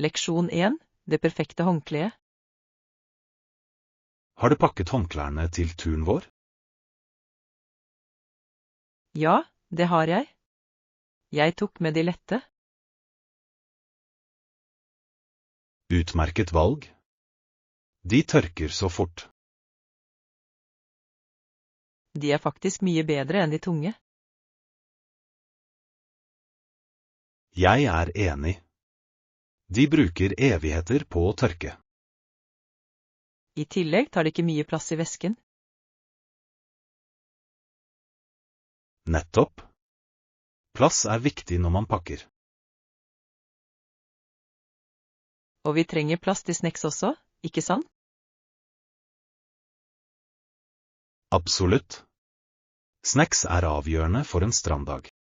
Leksjon 1, det perfekte håndkleet. Har du pakket håndklærne til turen vår? Ja, det har jeg. Jeg tok med de lette. Utmerket valg. De tørker så fort. De er faktisk mye bedre enn de tunge. Jeg er enig. De bruker evigheter på å tørke. I tillegg tar det ikke mye plass i vesken. Nettopp. Plass er viktig når man pakker. Og vi trenger plass til snacks også, ikke sant? Absolutt. Snacks er avgjørende for en stranddag.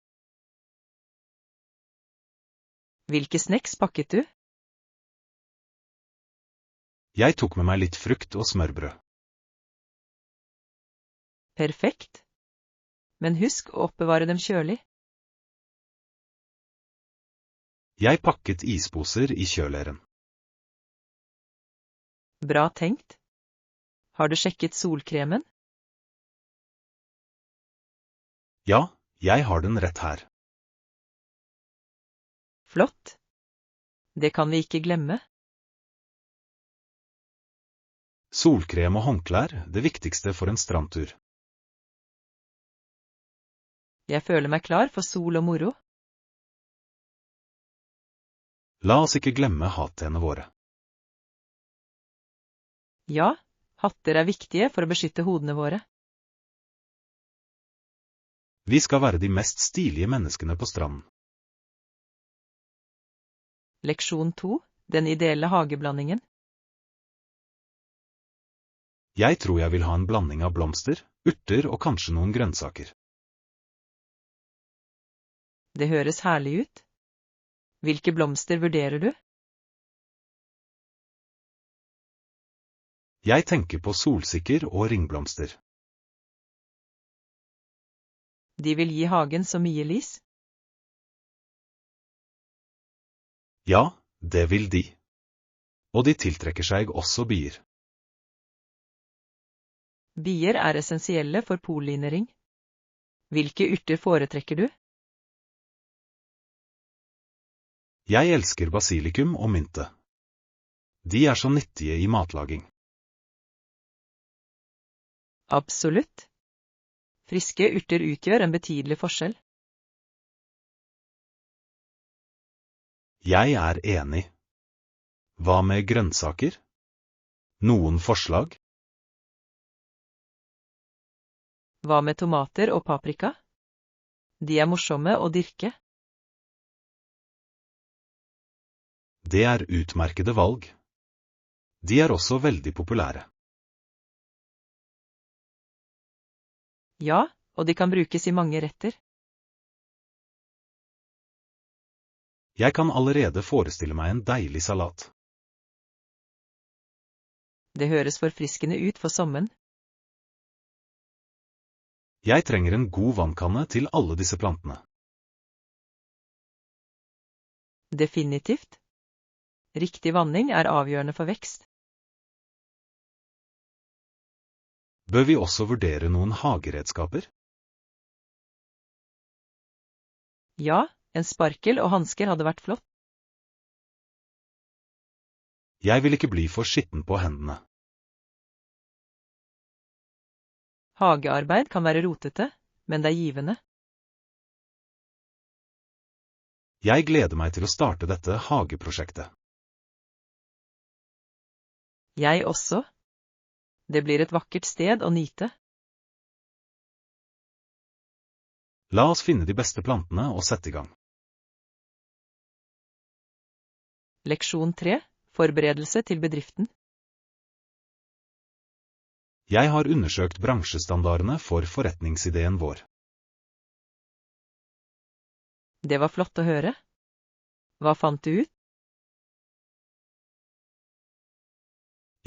Hvilke snacks pakket du? Jeg tok med meg litt frukt og smørbrød. Perfekt. Men husk å oppbevare dem kjølig. Jeg pakket isposer i kjøleren. Bra tenkt. Har du sjekket solkremen? Ja, jeg har den rett her. Flott. Det kan vi ikke glemme. Solkrem og håndklær, det viktigste for en strandtur. Jeg føler meg klar for sol og moro. La oss ikke glemme hattene våre. Ja, hatter er viktige for å beskytte hodene våre. Vi skal være de mest stilige menneskene på stranden. Leksjon 2, den ideelle hageblandingen. Jeg tror jeg vil ha en blanding av blomster, urter og kanskje noen grønnsaker. Det høres herlig ut. Hvilke blomster vurderer du? Jeg tenker på solsikker og ringblomster. De vil gi hagen så mye lys. Ja, det vil de. Og de tiltrekker seg også bier. Bier er essensielle for pollinering. Hvilke urter foretrekker du? Jeg elsker basilikum og mynte. De er så nyttige i matlaging. Absolutt. Friske urter utgjør en betydelig forskjell. Jeg er enig. Hva med grønnsaker? Noen forslag? Hva med tomater og paprika? De er morsomme å dyrke. Det er utmerkede valg. De er også veldig populære. Ja, og de kan brukes i mange retter. Jeg kan allerede forestille meg en deilig salat. Det høres forfriskende ut for sommeren. Jeg trenger en god vannkanne til alle disse plantene. Definitivt. Riktig vanning er avgjørende for vekst. Bør vi også vurdere noen hageredskaper? Ja, en sparkel og hansker hadde vært flott. Jeg vil ikke bli for skitten på hendene. Hagearbeid kan være rotete, men det er givende. Jeg gleder meg til å starte dette hageprosjektet. Jeg også. Det blir et vakkert sted å nyte. La oss finne de beste plantene og sette i gang. Leksjon 3, forberedelse til bedriften. Jeg har undersøkt bransjestandardene for forretningsideen vår. Det var flott å høre. Hva fant du ut?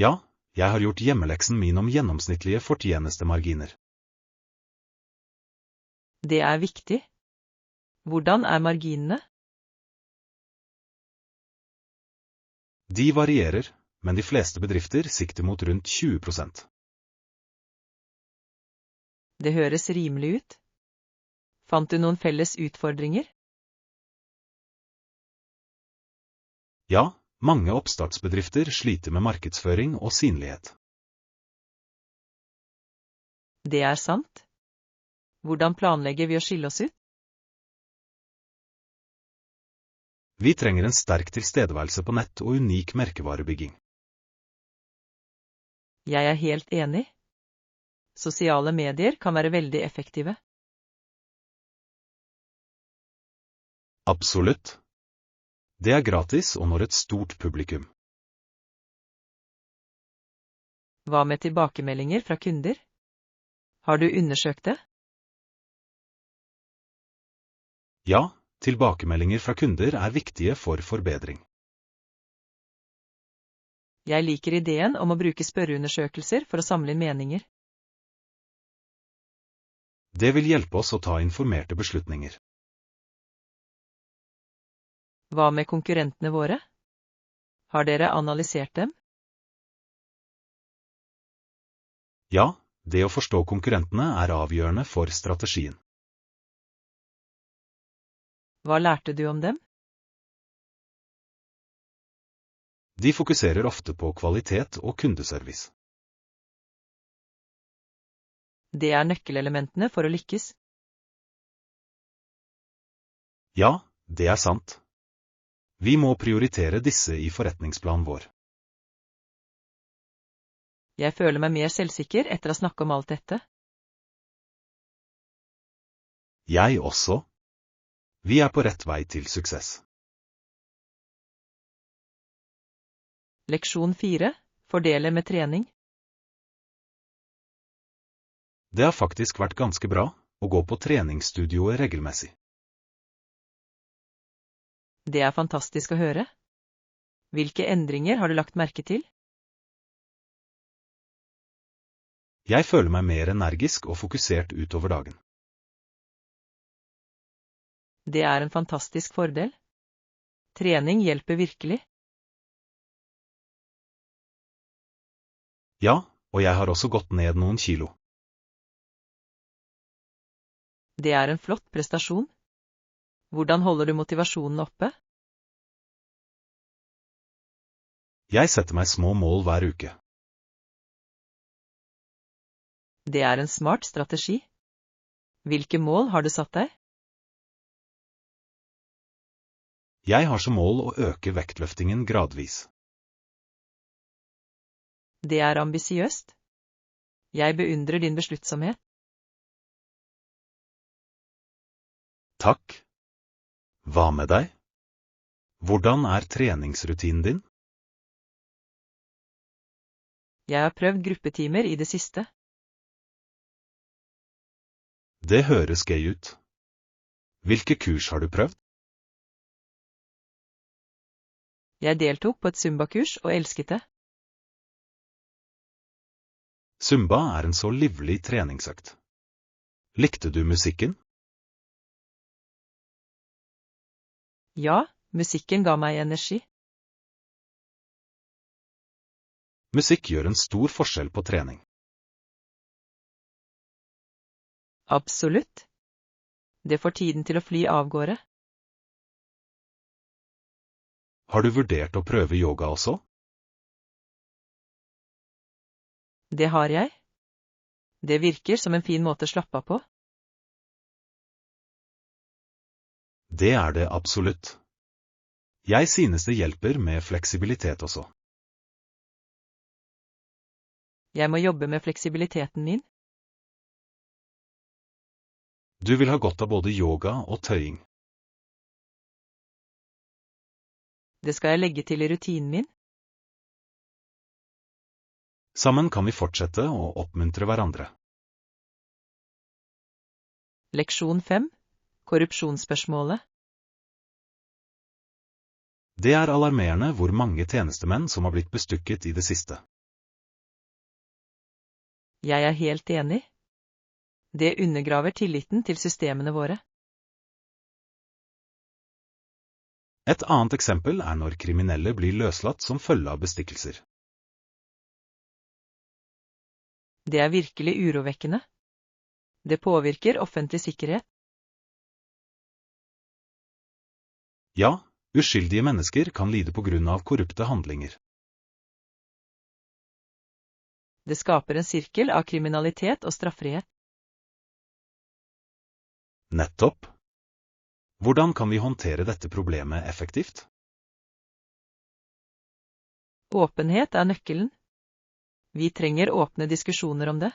Ja, jeg har gjort hjemmeleksen min om gjennomsnittlige fortjenestemarginer. Det er viktig. Hvordan er marginene? De varierer, men de fleste bedrifter sikter mot rundt 20%. Det høres rimelig ut. Fant du noen felles utfordringer? Ja, mange oppstartsbedrifter sliter med markedsføring og synlighet. Det er sant. Hvordan planlegger vi å skille oss ut? Vi trenger en sterk tilstedeværelse på nett og unik merkevarebygging. Jeg er helt enig. Sosiale medier kan være veldig effektive. Absolutt. Det er gratis og når et stort publikum. Hva med tilbakemeldinger fra kunder? Har du undersøkt det? Ja, tilbakemeldinger fra kunder er viktige for forbedring. Jeg liker ideen om å bruke spørreundersøkelser for å samle inn meninger. Det vil hjelpe oss å ta informerte beslutninger. Hva med konkurrentene våre? Har dere analysert dem? Ja, det å forstå konkurrentene er avgjørende for strategien. Hva lærte du om dem? De fokuserer ofte på kvalitet og kundeservice. Det er nøkkelelementene for å lykkes. Ja, det er sant. Vi må prioritere disse i forretningsplanen vår. Jeg føler meg mer selvsikker etter å snakke om alt dette. Jeg også. Vi er på rett vei til suksess. Leksjon 4. Fordele med trening. Det har faktisk vært ganske bra å gå på treningsstudioet regelmessig. Det er fantastisk å høre. Hvilke endringer har du lagt merke til? Jeg føler meg mer energisk og fokusert utover dagen. Det er en fantastisk fordel. Trening hjelper virkelig. Ja, og jeg har også gått ned noen kilo. Det er en flott prestasjon. Hvordan holder du motivasjonen oppe? Jeg setter meg små mål hver uke. Det er en smart strategi. Hvilke mål har du satt deg? Jeg har som mål å øke vektløftingen gradvis. Det er ambisiøst. Jeg beundrer din besluttsomhet. Takk. Hva med deg? Hvordan er treningsrutinen din? Jeg har prøvd gruppetimer i det siste. Det høres gøy ut. Hvilke kurs har du prøvd? Jeg deltok på et Zumba-kurs og elsket det. Zumba er en så livlig treningsøkt. Likte du musikken? Ja, musikken ga meg energi. Musikk gjør en stor forskjell på trening. Absolutt. Det får tiden til å fly av gårde. Har du vurdert å prøve yoga også? Det har jeg. Det virker som en fin måte å slappe av på. Det er det absolutt. Jeg synes det hjelper med fleksibilitet også. Jeg må jobbe med fleksibiliteten min. Du vil ha godt av både yoga og tøying. Det skal jeg legge til i rutinen min. Sammen kan vi fortsette å oppmuntre hverandre. Leksjon 5. Korrupsjonsspørsmålet. Det er alarmerende hvor mange tjenestemenn som har blitt bestukket i det siste. Jeg er helt enig. Det undergraver tilliten til systemene våre. Et annet eksempel er når kriminelle blir løslatt som følge av bestikkelser. Det er virkelig urovekkende. Det påvirker offentlig sikkerhet. Ja, uskyldige mennesker kan lide på grunn av korrupte handlinger. Det skaper en sirkel av kriminalitet og straffrihet. Nettopp. Hvordan kan vi håndtere dette problemet effektivt? Åpenhet er nøkkelen. Vi trenger åpne diskusjoner om det.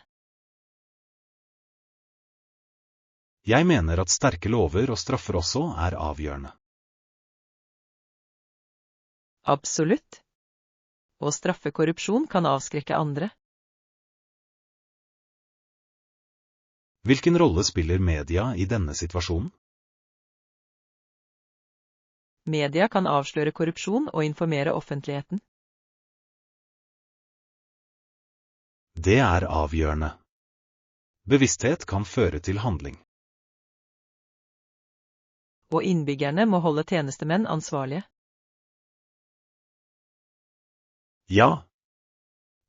Jeg mener at sterke lover og straffer også er avgjørende. Absolutt. Å straffe korrupsjon kan avskrekke andre. Hvilken rolle spiller media i denne situasjonen? Media kan avsløre korrupsjon og informere offentligheten. Det er avgjørende. Bevissthet kan føre til handling. Og innbyggerne må holde tjenestemenn ansvarlige. Ja.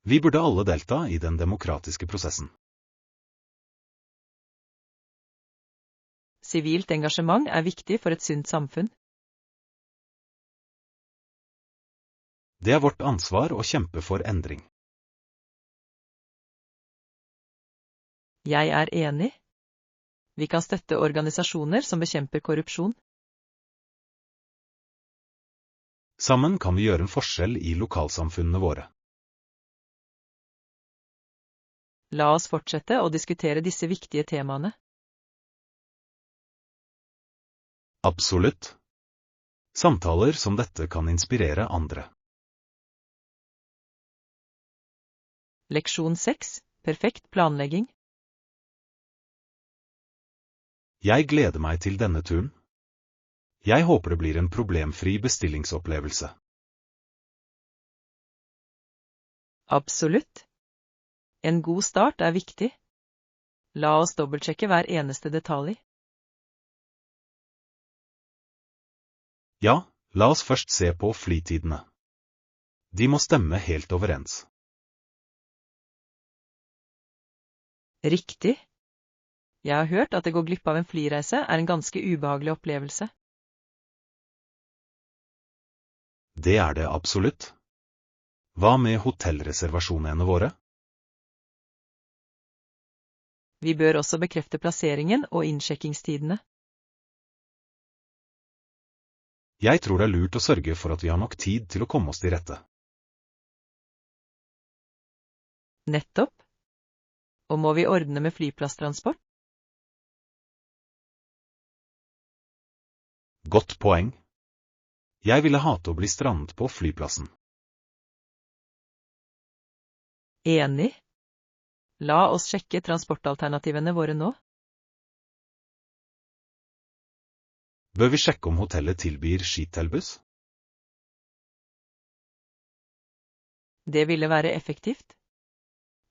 Vi burde alle delta i den demokratiske prosessen. Sivilt engasjement er viktig for et sunt samfunn. Det er vårt ansvar å kjempe for endring. Jeg er enig. Vi kan støtte organisasjoner som bekjemper korrupsjon. Sammen kan vi gjøre en forskjell i lokalsamfunnene våre. La oss fortsette å diskutere disse viktige temaene. Absolutt. Samtaler som dette kan inspirere andre. Leksjon 6. Perfekt planlegging. Jeg gleder meg til denne turen. Jeg håper det blir en problemfri bestillingsopplevelse. Absolutt. En god start er viktig. La oss dobbeltsjekke hver eneste detalj. Ja, la oss først se på flytidene. De må stemme helt overens. Riktig. Jeg har hørt at det går glipp av en flyreise er en ganske ubehagelig opplevelse. Det er det absolutt. Hva med hotellreservasjonene våre? Vi bør også bekrefte plasseringen og innsjekkingstidene. Jeg tror det er lurt å sørge for at vi har nok tid til å komme oss til rette. Nettopp. Og må vi ordne med flyplasstransport? Godt poeng. Jeg ville hate å bli strandet på flyplassen. Enig. La oss sjekke transportalternativene våre nå. Bør vi sjekke om hotellet tilbyr skitelbuss? Det ville være effektivt.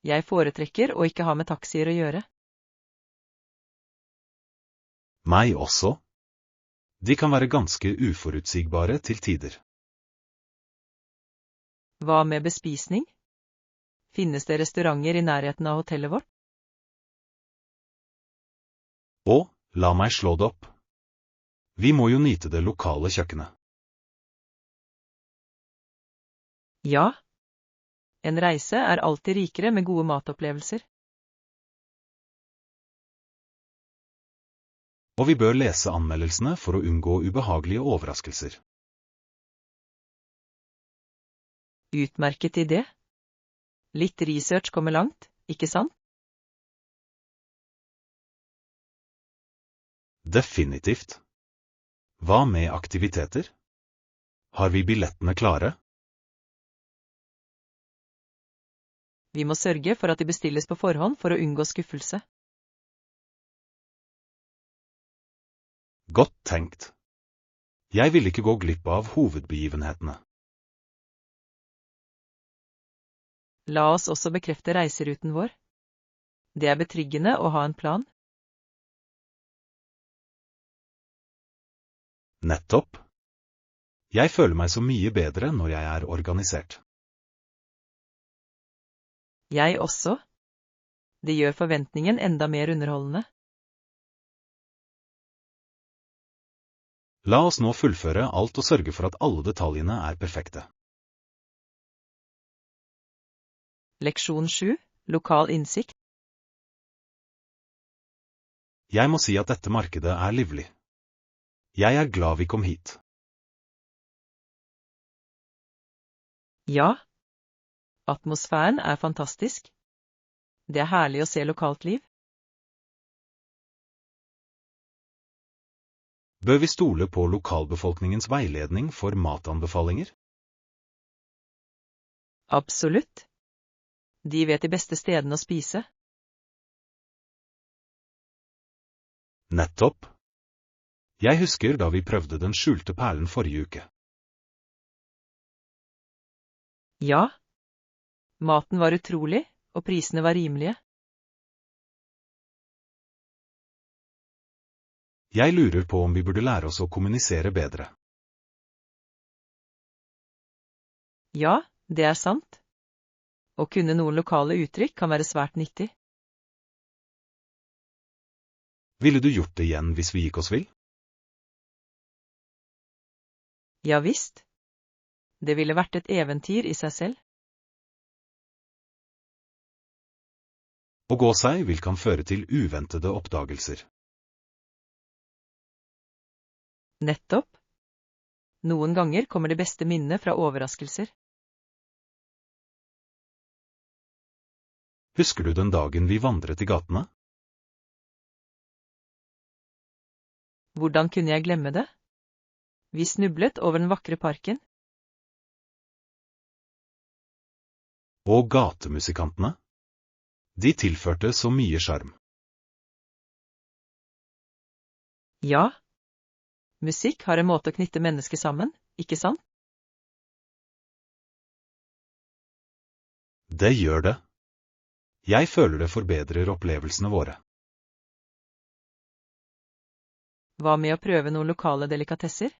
Jeg foretrekker å ikke ha med taxier å gjøre. Meg også. De kan være ganske uforutsigbare til tider. Hva med bespisning? Finnes det restauranter i nærheten av hotellet vårt? Og, la meg slå det opp. Vi må jo nyte det lokale kjøkkenet. Ja. En reise er alltid rikere med gode matopplevelser. Og vi bør lese anmeldelsene for å unngå ubehagelige overraskelser. Utmerket idé. Litt research kommer langt, ikke sant? Definitivt. Hva med aktiviteter? Har vi billettene klare? Vi må sørge for at de bestilles på forhånd for å unngå skuffelse. Godt tenkt. Jeg vil ikke gå glipp av hovedbegivenhetene. La oss også bekrefte reiseruten vår. Det er betryggende å ha en plan. Nettopp. Jeg føler meg så mye bedre når jeg er organisert. Jeg også. Det gjør forventningen enda mer underholdende. La oss nå fullføre alt og sørge for at alle detaljene er perfekte. Leksjon 7. Lokal innsikt. Jeg må si at dette markedet er livlig. Jeg er glad vi kom hit. Ja. Atmosfæren er fantastisk. Det er herlig å se lokalt liv. Bør vi stole på lokalbefolkningens veiledning for matanbefalinger? Absolutt. De vet de beste stedene å spise. Nettopp. Jeg husker da vi prøvde den skjulte perlen forrige uke. Ja. Maten var utrolig, og prisene var rimelige. Jeg lurer på om vi burde lære oss å kommunisere bedre. Ja, det er sant. Å kunne noen lokale uttrykk kan være svært nyttig. Ville du gjort det igjen hvis vi gikk oss vill? Ja visst. Det ville vært et eventyr i seg selv. Å gå seg vill kan føre til uventede oppdagelser. Nettopp. Noen ganger kommer det beste minnet fra overraskelser. Husker du den dagen vi vandret i gatene? Hvordan kunne jeg glemme det? Vi snublet over den vakre parken. Og gatemusikantene? De tilførte så mye sjarm. Ja. Musikk har en måte å knytte mennesker sammen, ikke sant? Det gjør det. Jeg føler det forbedrer opplevelsene våre. Hva med å prøve noen lokale delikatesser?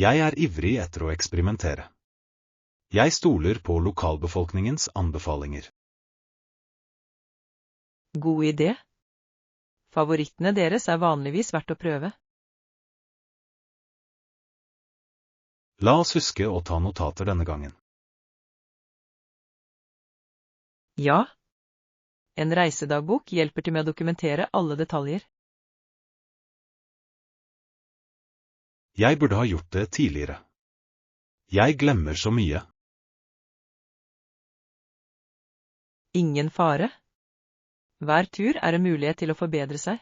Jeg er ivrig etter å eksperimentere. Jeg stoler på lokalbefolkningens anbefalinger. God idé. Favorittene deres er vanligvis verdt å prøve. La oss huske å ta notater denne gangen. Ja. En reisedagbok hjelper til med å dokumentere alle detaljer. Jeg burde ha gjort det tidligere. Jeg glemmer så mye. Ingen fare. Hver tur er en mulighet til å forbedre seg.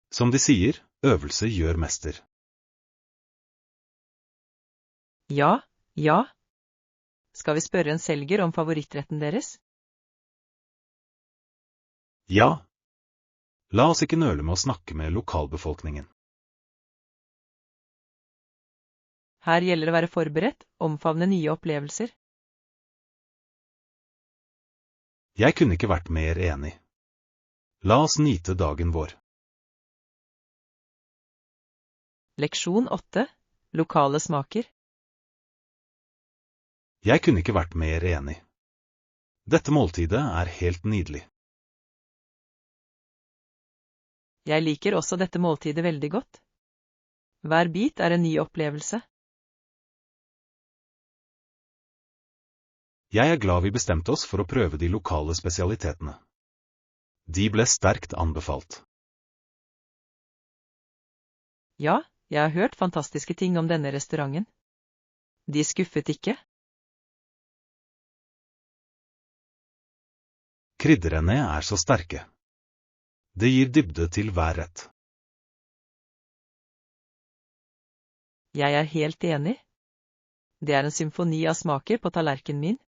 Som de sier, øvelse gjør mester. Ja, ja. Skal vi spørre en selger om favorittretten deres? Ja. La oss ikke nøle med å snakke med lokalbefolkningen. Her gjelder det å være forberedt, omfavne nye opplevelser. Jeg kunne ikke vært mer enig. La oss nyte dagen vår. Leksjon 8. Lokale smaker. Jeg kunne ikke vært mer enig. Dette måltidet er helt nydelig. Jeg liker også dette måltidet veldig godt. Hver bit er en ny opplevelse. Jeg er glad vi bestemte oss for å prøve de lokale spesialitetene. De ble sterkt anbefalt. Ja, jeg har hørt fantastiske ting om denne restauranten. De skuffet ikke. Krydderne er så sterke. Det gir dybde til hver rett. Jeg er helt enig. Det er en symfoni av smaker på tallerkenen min.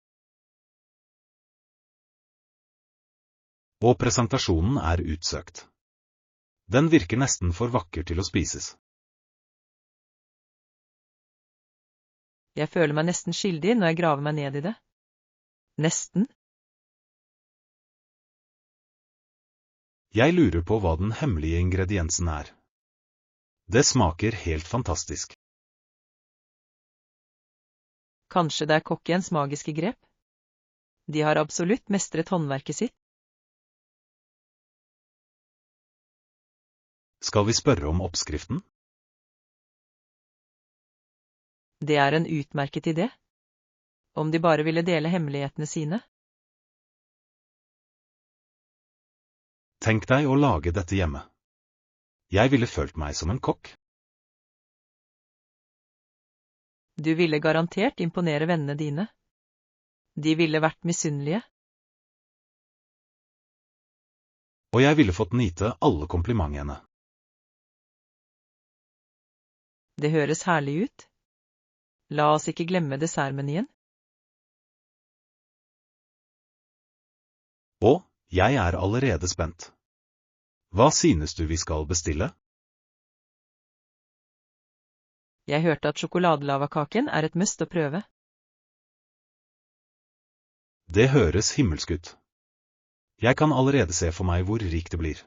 Og presentasjonen er utsøkt. Den virker nesten for vakker til å spises. Jeg føler meg nesten skyldig når jeg graver meg ned i det. Nesten. Jeg lurer på hva den hemmelige ingrediensen er. Det smaker helt fantastisk. Kanskje det er kokkens magiske grep? De har absolutt mestret håndverket sitt. Skal vi spørre om oppskriften? Det er en utmerket idé. Om de bare ville dele hemmelighetene sine. Tenk deg å lage dette hjemme. Jeg ville følt meg som en kokk. Du ville garantert imponere vennene dine. De ville vært misunnelige. Og jeg ville fått nyte alle komplimentene. Det høres herlig ut. La oss ikke glemme dessertmenyen. Og jeg er allerede spent. Hva synes du vi skal bestille? Jeg hørte at sjokoladelavakaken er et must å prøve. Det høres himmelsk ut. Jeg kan allerede se for meg hvor rikt det blir.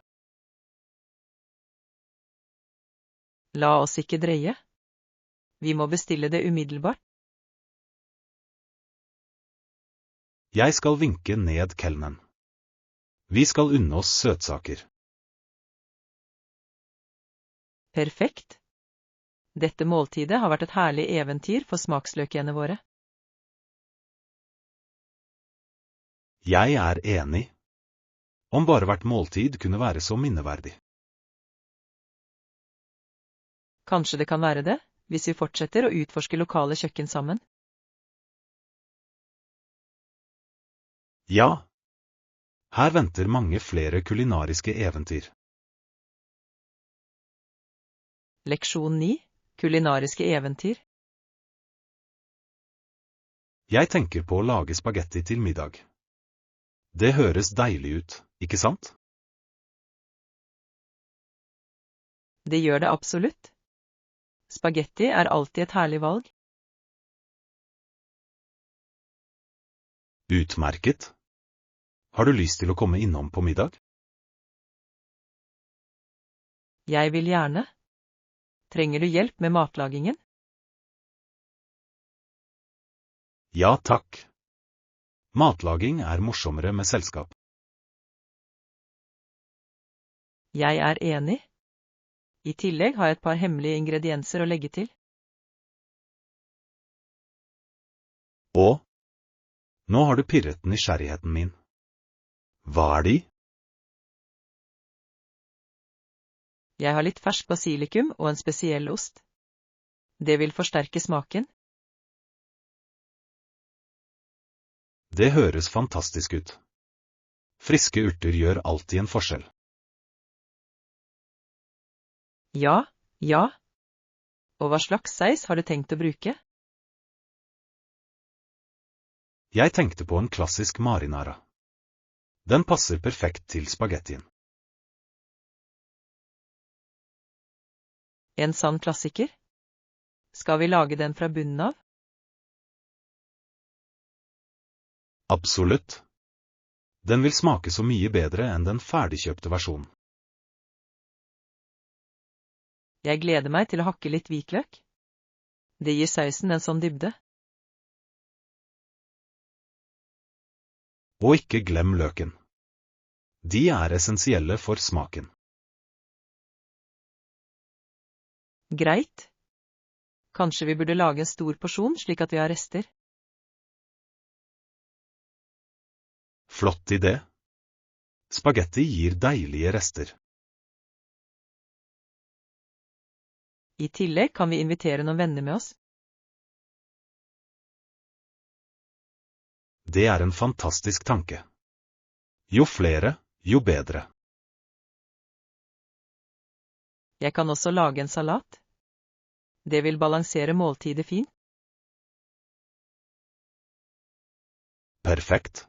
La oss ikke dreie. Vi må bestille det umiddelbart. Jeg skal vinke ned kelneren. Vi skal unne oss søtsaker. Perfekt. Dette måltidet har vært et herlig eventyr for smaksløkene våre. Jeg er enig. Om bare hvert måltid kunne være så minneverdig. Kanskje det kan være det, hvis vi fortsetter å utforske lokale kjøkken sammen. Ja. Her venter mange flere kulinariske eventyr. Leksjon 9. Kulinariske eventyr. Jeg tenker på å lage spagetti til middag. Det høres deilig ut, ikke sant? Det gjør det absolutt. Spagetti er alltid et herlig valg. Utmerket. Har du lyst til å komme innom på middag? Jeg vil gjerne. Trenger du hjelp med matlagingen? Ja, takk. Matlaging er morsommere med selskap. Jeg er enig. I tillegg har jeg et par hemmelige ingredienser å legge til. Og? Nå har du pirret nysgjerrigheten min. Hva er de? Jeg har litt fersk basilikum og en spesiell ost. Det vil forsterke smaken. Det høres fantastisk ut. Friske urter gjør alltid en forskjell. Ja, ja. Og hva slags saus har du tenkt å bruke? Jeg tenkte på en klassisk marinara. Den passer perfekt til spagettien. En sann klassiker? Skal vi lage den fra bunnen av? Absolutt. Den vil smake så mye bedre enn den ferdigkjøpte versjonen. Jeg gleder meg til å hakke litt hvitløk. Det gir sausen en sånn dybde. Og ikke glem løken. De er essensielle for smaken. Greit. Kanskje vi burde lage en stor porsjon slik at vi har rester. Flott idé. Spagetti gir deilige rester. I tillegg kan vi invitere noen venner med oss. Det er en fantastisk tanke. Jo flere, jo bedre. Jeg kan også lage en salat. Det vil balansere måltidet fint. Perfekt.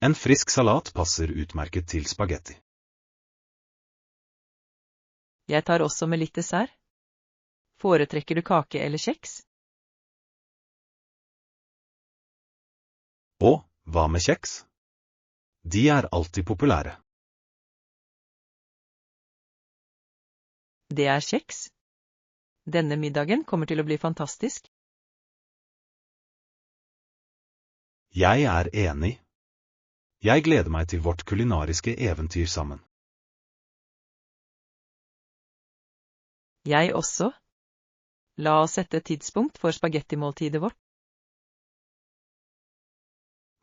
En frisk salat passer utmerket til spagetti. Jeg tar også med litt dessert. Foretrekker du kake eller kjeks? Og hva med kjeks? De er alltid populære. Det er kjeks. Denne middagen kommer til å bli fantastisk. Jeg er enig. Jeg gleder meg til vårt kulinariske eventyr sammen. Jeg også. La oss sette et tidspunkt for spagettimåltidet vårt.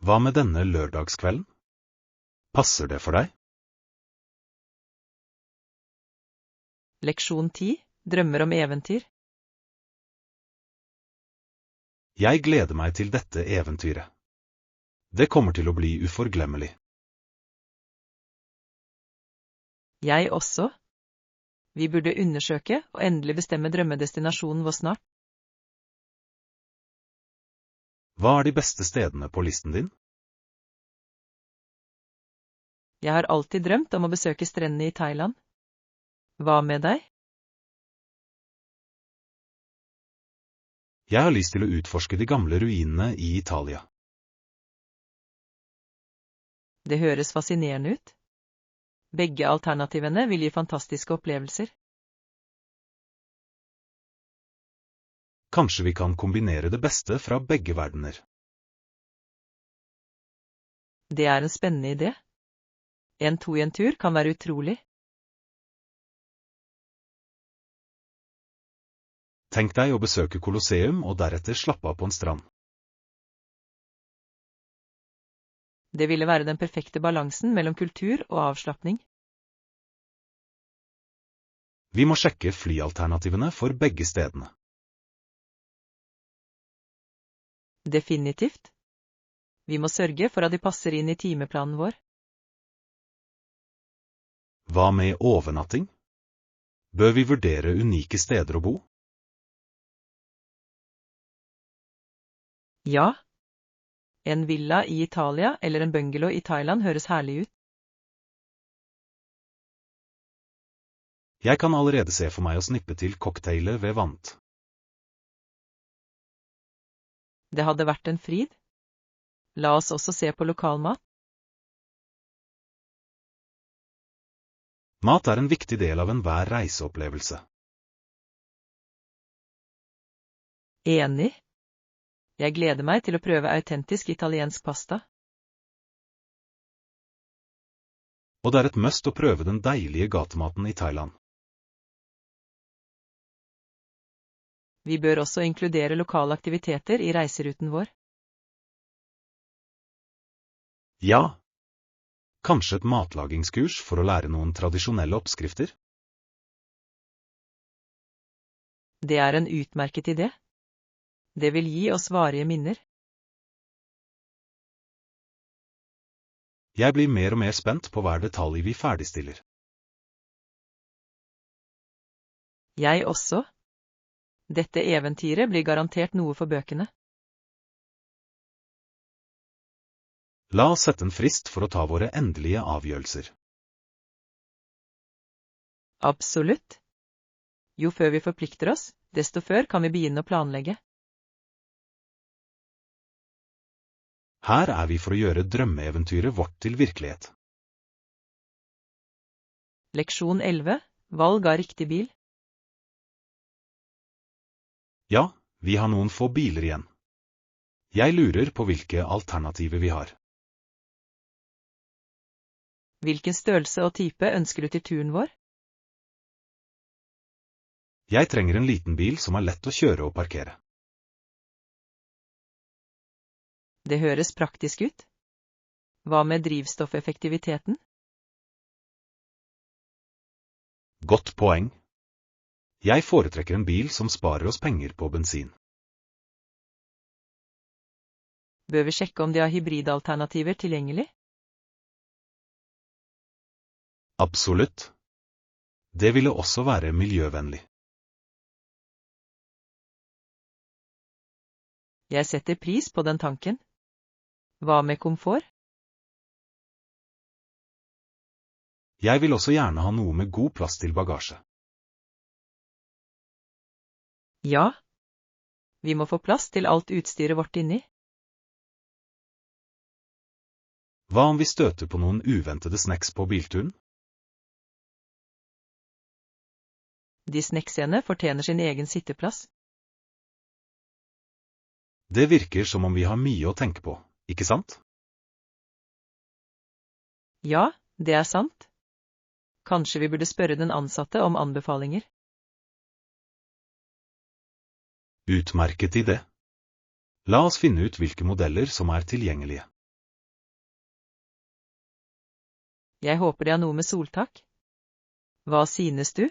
Hva med denne lørdagskvelden? Passer det for deg? Leksjon 10. Drømmer om eventyr. Jeg gleder meg til dette eventyret. Det kommer til å bli uforglemmelig. Jeg også. Vi burde undersøke og endelig bestemme drømmedestinasjonen vår snart. Hva er de beste stedene på listen din? Jeg har alltid drømt om å besøke strendene i Thailand. Hva med deg? Jeg har lyst til å utforske de gamle ruinene i Italia. Det høres fascinerende ut. Begge alternativene vil gi fantastiske opplevelser. Kanskje vi kan kombinere det beste fra begge verdener. Det er en spennende idé. En to-i-en-tur kan være utrolig. Tenk deg å besøke Colosseum og deretter slappe av på en strand. Det ville være den perfekte balansen mellom kultur og avslapping. Vi må sjekke flyalternativene for begge stedene. Definitivt. Vi må sørge for at de passer inn i timeplanen vår. Hva med overnatting? Bør vi vurdere unike steder å bo? Ja. En villa i Italia eller en bungalow i Thailand høres herlig ut. Jeg kan allerede se for meg å snippe til cocktailer ved vannet. Det hadde vært en fryd. La oss også se på lokalmat. Mat er en viktig del av enhver reiseopplevelse. Enig. Jeg gleder meg til å prøve autentisk italiensk pasta. Og det er et must å prøve den deilige gatematen i Thailand. Vi bør også inkludere lokale aktiviteter i reiseruten vår. Ja. Kanskje et matlagingskurs for å lære noen tradisjonelle oppskrifter? Det er en utmerket idé. Det vil gi oss varige minner. Jeg blir mer og mer spent på hver detalj vi ferdigstiller. Jeg også. Dette eventyret blir garantert noe for bøkene. La oss sette en frist for å ta våre endelige avgjørelser. Absolutt. Jo før vi forplikter oss, desto før kan vi begynne å planlegge. Her er vi for å gjøre drømmeeventyret vårt til virkelighet. Leksjon 11. Valg av riktig bil. Ja, vi har noen få biler igjen. Jeg lurer på hvilke alternativer vi har. Hvilken størrelse og type ønsker du til turen vår? Jeg trenger en liten bil som er lett å kjøre og parkere. Det høres praktisk ut. Hva med drivstoffeffektiviteten? Godt poeng. Jeg foretrekker en bil som sparer oss penger på bensin. Bør vi sjekke om de har hybridalternativer tilgjengelig? Absolutt. Det ville også være miljøvennlig. Jeg setter pris på den tanken. Hva med komfort? Jeg vil også gjerne ha noe med god plass til bagasje. Ja. Vi må få plass til alt utstyret vårt inni. Hva om vi støter på noen uventede snacks på bilturen? De snekkseende fortjener sin egen sitteplass. Det virker som om vi har mye å tenke på, ikke sant? Ja, det er sant. Kanskje vi burde spørre den ansatte om anbefalinger. Utmerket idé. La oss finne ut hvilke modeller som er tilgjengelige. Jeg håper det er noe med soltak. Hva synes du?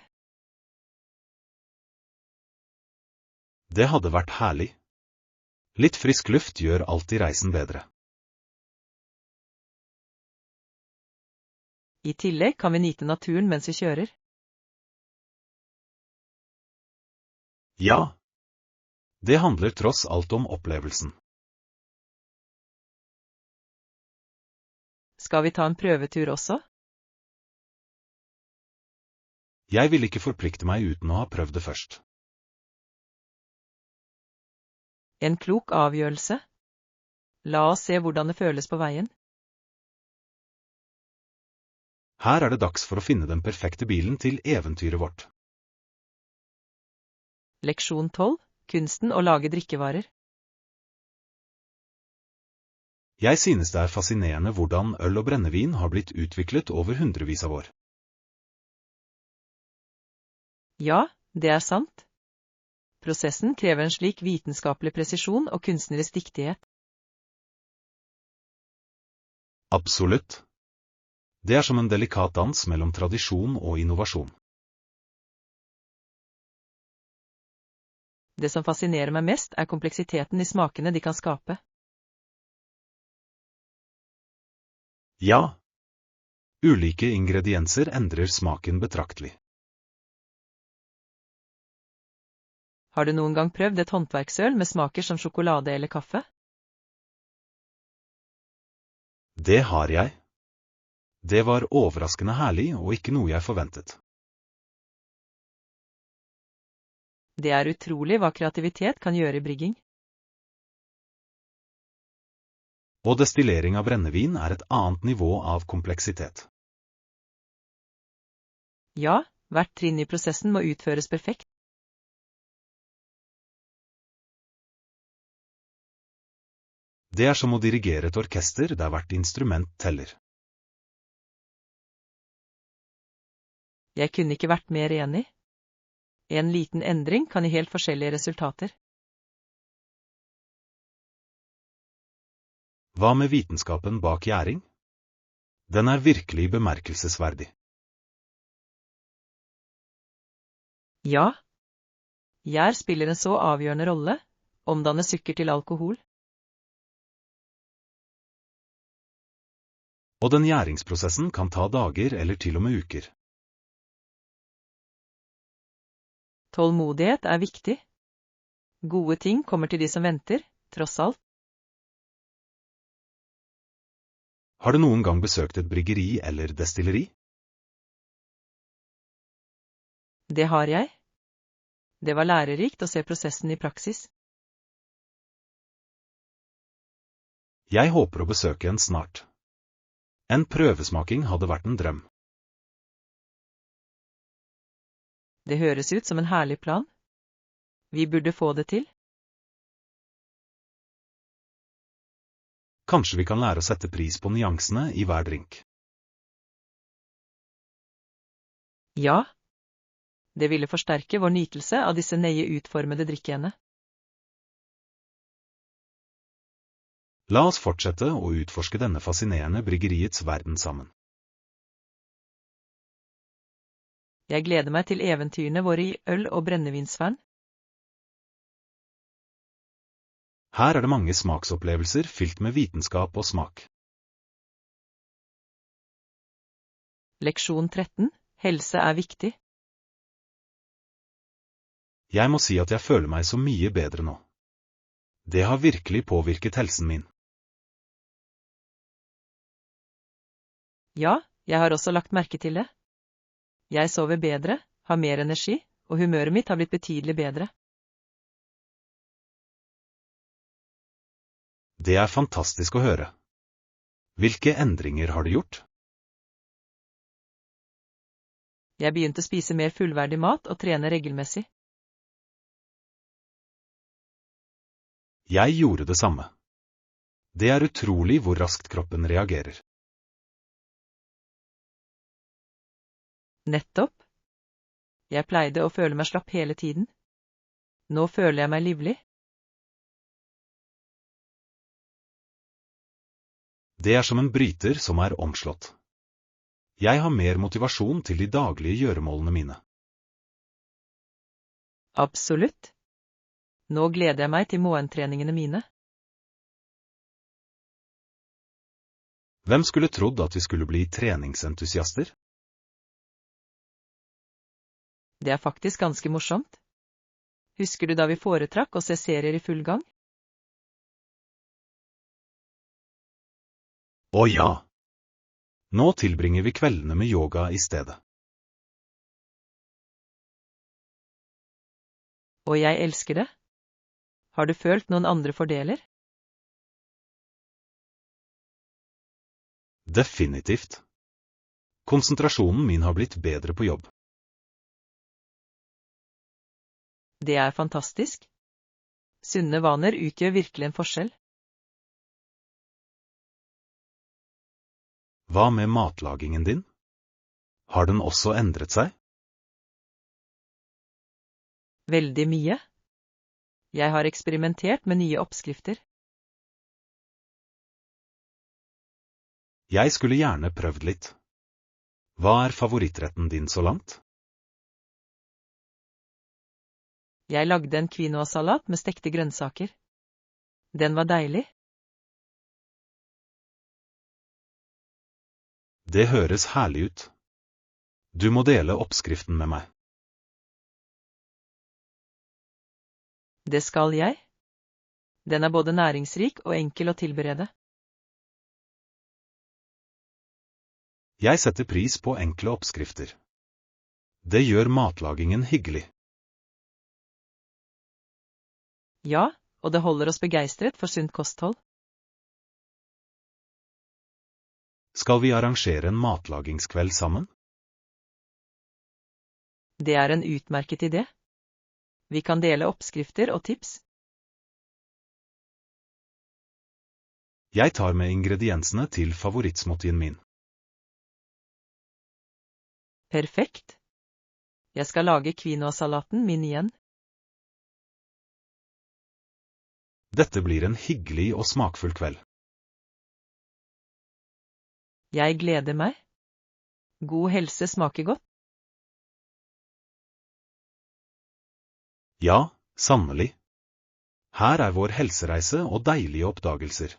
Det hadde vært herlig. Litt frisk luft gjør alltid reisen bedre. I tillegg kan vi nyte naturen mens vi kjører. Ja. Det handler tross alt om opplevelsen. Skal vi ta en prøvetur også? Jeg vil ikke forplikte meg uten å ha prøvd det først. En klok avgjørelse. La oss se hvordan det føles på veien. Her er det dags for å finne den perfekte bilen til eventyret vårt. Leksjon 12. Kunsten å lage drikkevarer. Jeg synes det er fascinerende hvordan øl og brennevin har blitt utviklet over hundrevis av år. Ja, det er sant. Prosessen krever en slik vitenskapelig presisjon og kunstnerisk dyktighet. Absolutt. Det er som en delikat dans mellom tradisjon og innovasjon. Det som fascinerer meg mest, er kompleksiteten i smakene de kan skape. Ja. Ulike ingredienser endrer smaken betraktelig. Har du noen gang prøvd et håndverksøl med smaker som sjokolade eller kaffe? Det har jeg. Det var overraskende herlig og ikke noe jeg forventet. Det er utrolig hva kreativitet kan gjøre i brygging. Og destillering av brennevin er et annet nivå av kompleksitet. Ja, hvert trinn i prosessen må utføres perfekt. Det er som å dirigere et orkester der hvert instrument teller. Jeg kunne ikke vært mer enig. En liten endring kan gi helt forskjellige resultater. Hva med vitenskapen bak gjæring? Den er virkelig bemerkelsesverdig. Ja. Gjær spiller en så avgjørende rolle, omdanne sukker til alkohol. Og den gjæringsprosessen kan ta dager eller til og med uker. Tålmodighet er viktig. Gode ting kommer til de som venter, tross alt. Har du noen gang besøkt et bryggeri eller destilleri? Det har jeg. Det var lærerikt å se prosessen i praksis. Jeg håper å besøke en snart. En prøvesmaking hadde vært en drøm. Det høres ut som en herlig plan. Vi burde få det til. Kanskje vi kan lære å sette pris på nyansene i hver drink. Ja. Det ville forsterke vår nytelse av disse nøye utformede drikkene. La oss fortsette å utforske denne fascinerende bryggeriets verden sammen. Jeg gleder meg til eventyrene våre i øl- og brennevinsfern. Her er det mange smaksopplevelser fylt med vitenskap og smak. Leksjon 13. Helse er viktig. Jeg må si at jeg føler meg så mye bedre nå. Det har virkelig påvirket helsen min. Ja, jeg har også lagt merke til det. Jeg sover bedre, har mer energi, og humøret mitt har blitt betydelig bedre. Det er fantastisk å høre. Hvilke endringer har du gjort? Jeg begynte å spise mer fullverdig mat og trene regelmessig. Jeg gjorde det samme. Det er utrolig hvor raskt kroppen reagerer. Nettopp. Jeg pleide å føle meg slapp hele tiden. Nå føler jeg meg livlig. Det er som en bryter som er omslått. Jeg har mer motivasjon til de daglige gjøremålene mine. Absolutt. Nå gleder jeg meg til morgentreningene mine. Hvem skulle trodd at vi skulle bli treningsentusiaster? Det er faktisk ganske morsomt. Husker du da vi foretrakk å se serier i full gang? Å ja! Nå tilbringer vi kveldene med yoga i stedet. Og jeg elsker det. Har du følt noen andre fordeler? Definitivt. Konsentrasjonen min har blitt bedre på jobb. Det er fantastisk. Sunne vaner utgjør virkelig en forskjell. Hva med matlagingen din? Har den også endret seg? Veldig mye. Jeg har eksperimentert med nye oppskrifter. Jeg skulle gjerne prøvd litt. Hva er favorittretten din så langt? Jeg lagde en quinoa-salat med stekte grønnsaker. Den var deilig. Det høres herlig ut. Du må dele oppskriften med meg. Det skal jeg. Den er både næringsrik og enkel å tilberede. Jeg setter pris på enkle oppskrifter. Det gjør matlagingen hyggelig. Ja, og det holder oss begeistret for sunt kosthold. Skal vi arrangere en matlagingskveld sammen? Det er en utmerket idé. Vi kan dele oppskrifter og tips. Jeg tar med ingrediensene til favorittsmoothien min. Perfekt. Jeg skal lage quinoa-salaten min igjen. Dette blir en hyggelig og smakfull kveld. Jeg gleder meg. God helse smaker godt. Ja, sannelig. Her er vår helsereise og deilige oppdagelser.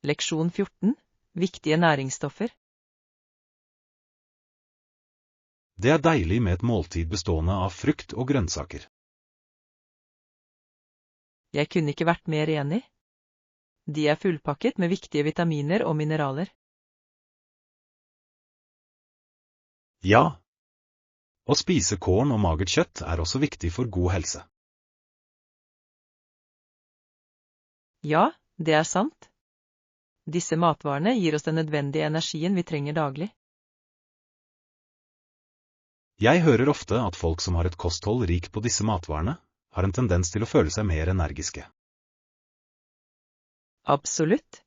Leksjon 14. Viktige næringsstoffer. Det er deilig med et måltid bestående av frukt og grønnsaker. Jeg kunne ikke vært mer enig. De er fullpakket med viktige vitaminer og mineraler. Ja. Å spise korn og magert kjøtt er også viktig for god helse. Ja, det er sant. Disse matvarene gir oss den nødvendige energien vi trenger daglig. Jeg hører ofte at folk som har et kosthold rikt på disse matvarene, har en tendens til å føle seg mer energiske. Absolutt.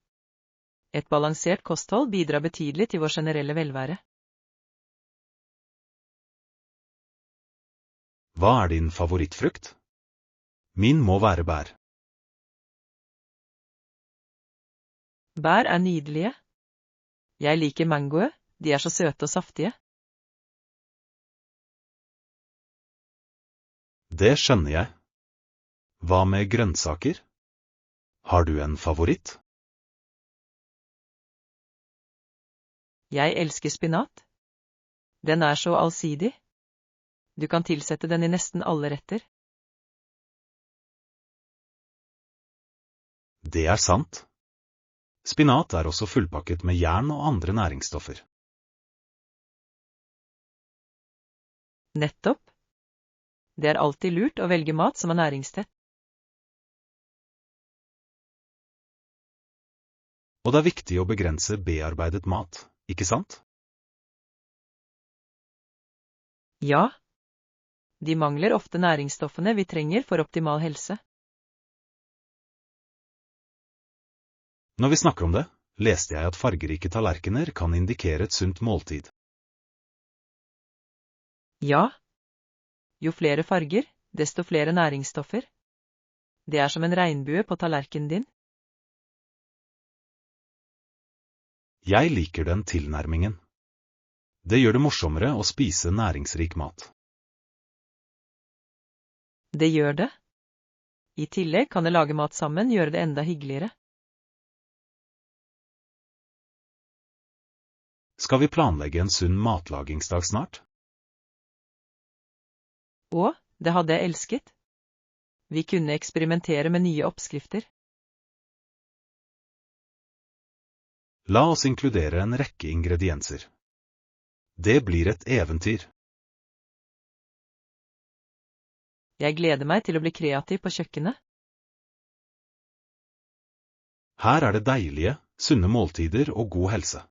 Et balansert kosthold bidrar betydelig til vår generelle velvære. Hva er din favorittfrukt? Min må være bær. Bær er nydelige. Jeg liker mangoe, de er så søte og saftige. Det skjønner jeg. Hva med grønnsaker? Har du en favoritt? Jeg elsker spinat. Den er så allsidig. Du kan tilsette den i nesten alle retter. Det er sant. Spinat er også fullpakket med jern og andre næringsstoffer. Nettopp. Det er alltid lurt å velge mat som er næringstett. Og det er viktig å begrense bearbeidet mat, ikke sant? Ja, de mangler ofte næringsstoffene vi trenger for optimal helse. Når vi snakker om det, leste jeg at fargerike tallerkener kan indikere et sunt måltid. Ja, jo flere farger, desto flere næringsstoffer. Det er som en regnbue på tallerkenen din. Jeg liker den tilnærmingen. Det gjør det morsommere å spise næringsrik mat. Det gjør det. I tillegg kan det lage mat sammen gjøre det enda hyggeligere. Skal vi planlegge en sunn matlagingsdag snart? Og, det hadde jeg elsket. Vi kunne eksperimentere med nye oppskrifter. La oss inkludere en rekke ingredienser. Det blir et eventyr. Jeg gleder meg til å bli kreativ på kjøkkenet. Her er det deilige, sunne måltider og god helse.